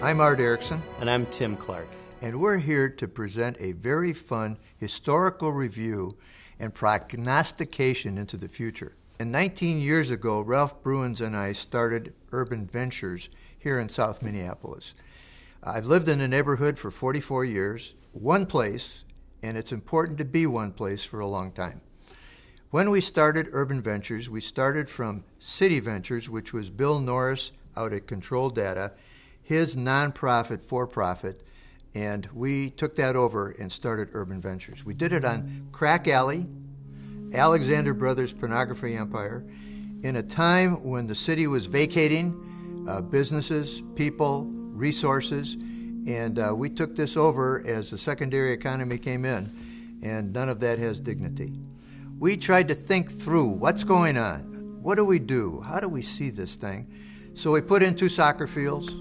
I'm Art Erickson. And I'm Tim Clark. And we're here to present a very fun historical review and prognostication into the future. And 19 years ago, Ralph Bruins and I started Urban Ventures here in South Minneapolis. I've lived in the neighborhood for 44 years, one place, and it's important to be one place for a long time. When we started Urban Ventures, we started from City Ventures, which was Bill Norris out at Control Data, his nonprofit, for-profit, and we took that over and started Urban Ventures. We did it on Crack Alley, Alexander Brothers Pornography Empire, in a time when the city was vacating businesses, people, resources, and we took this over as the secondary economy came in, and none of that has dignity. We tried to think through what's going on. What do we do? How do we see this thing? So we put in 2 soccer fields.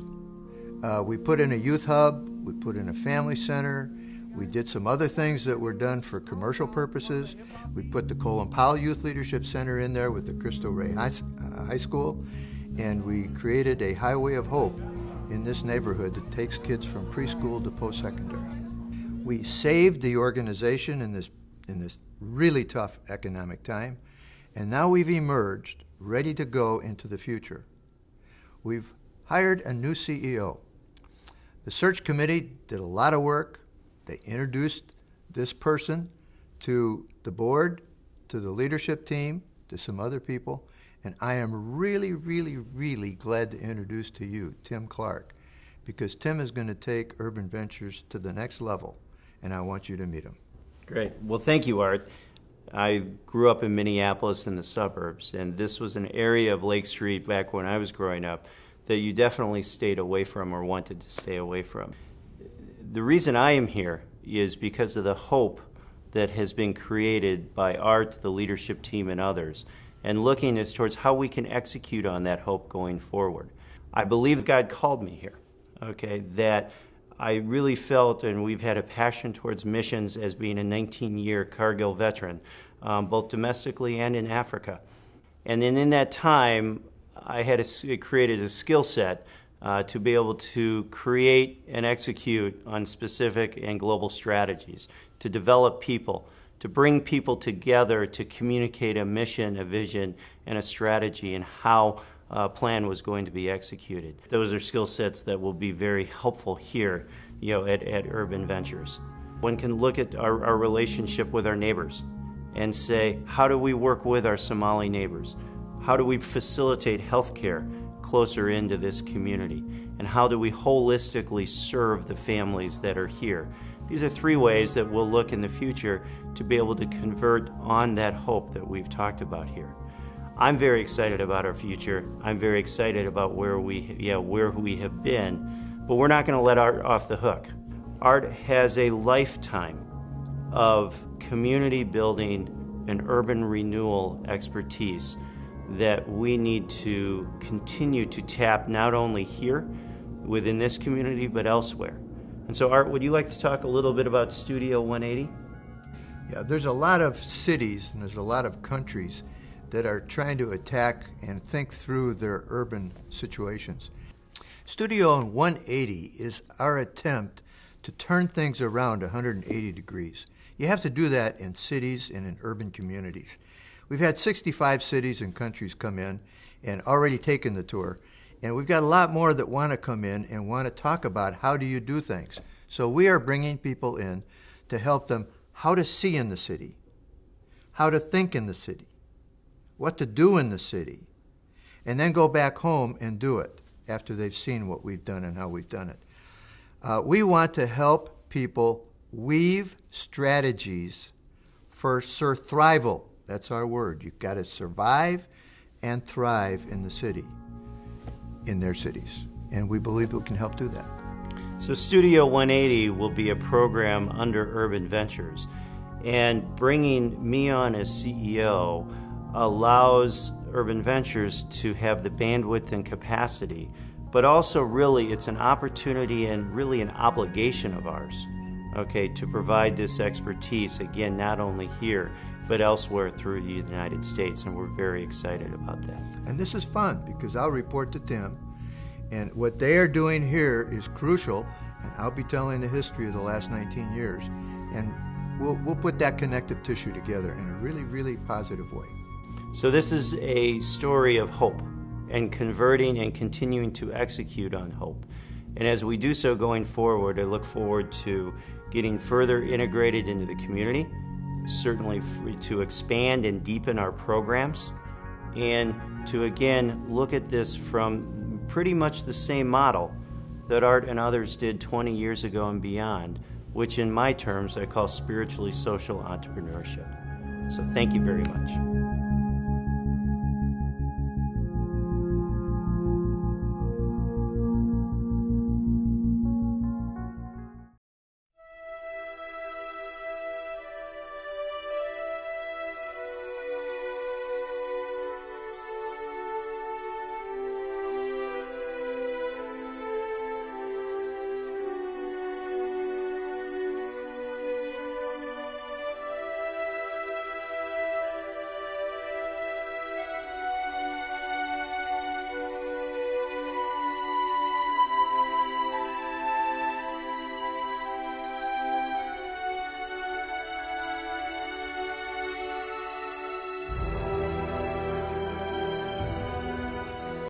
We put in a youth hub. We put in a family center. We did some other things that were done for commercial purposes. We put the Colin Powell Youth Leadership Center in there with the Cristo Rey High School. And we created a highway of hope in this neighborhood that takes kids from preschool to post-secondary. We saved the organization in this really tough economic time, and now we've emerged ready to go into the future. We've hired a new CEO. The search committee did a lot of work. They introduced this person to the board, to the leadership team, to some other people, and I am really, really, really glad to introduce to you Tim Clark, because Tim is going to take Urban Ventures to the next level, and I want you to meet him. Great. Well, thank you, Art. I grew up in Minneapolis in the suburbs, and this was an area of Lake Street back when I was growing up that you definitely stayed away from or wanted to stay away from. The reason I am here is because of the hope that has been created by Art, the leadership team, and others, and looking as towards how we can execute on that hope going forward. I believe God called me here, okay, that I really felt, and we've had a passion towards missions as being a 19-year Cargill veteran, both domestically and in Africa. And then in that time, I had created a skill set to be able to create and execute on specific and global strategies, to develop people, to bring people together to communicate a mission, a vision, and a strategy, and how a plan was going to be executed. Those are skill sets that will be very helpful here, at Urban Ventures. One can look at our relationship with our neighbors and say, how do we work with our Somali neighbors? How do we facilitate healthcare closer into this community? And how do we holistically serve the families that are here? These are 3 ways that we'll look in the future to be able to convert on that hope that we've talked about here. I'm very excited about our future. I'm very excited about where we have been, but we're not going to let Art off the hook. Art has a lifetime of community building and urban renewal expertise that we need to continue to tap, not only here within this community, but elsewhere. And so, Art, would you like to talk a little bit about StudiOne-Eighty? Yeah, there's a lot of cities and there's a lot of countries that are trying to attack and think through their urban situations. StudiOne-Eighty is our attempt to turn things around 180 degrees. You have to do that in cities and in urban communities. We've had 65 cities and countries come in and already taken the tour, and we've got a lot more that want to come in and want to talk about how do you do things. So we are bringing people in to help them how to see in the city, how to think in the city, what to do in the city, and then go back home and do it after they've seen what we've done and how we've done it. We want to help people weave strategies for survival. That's our word. You've got to survive and thrive in the city, in their cities. And we believe we can help do that. So StudiOne-Eighty will be a program under Urban Ventures. And bringing me on as CEO allows Urban Ventures to have the bandwidth and capacity, but also really it's an opportunity and really an obligation of ours, okay, to provide this expertise, again, not only here, but elsewhere through the United States, and we're very excited about that. And this is fun because I'll report to Tim, And what they are doing here is crucial, and I'll be telling the history of the last 19 years. And we'll put that connective tissue together in a really, really positive way. So this is a story of hope and converting and continuing to execute on hope. And as we do so going forward, I look forward to getting further integrated into the community, certainly to expand and deepen our programs, and to again look at this from pretty much the same model that Art and others did 20 years ago and beyond, which in my terms I call spiritually social entrepreneurship. So thank you very much.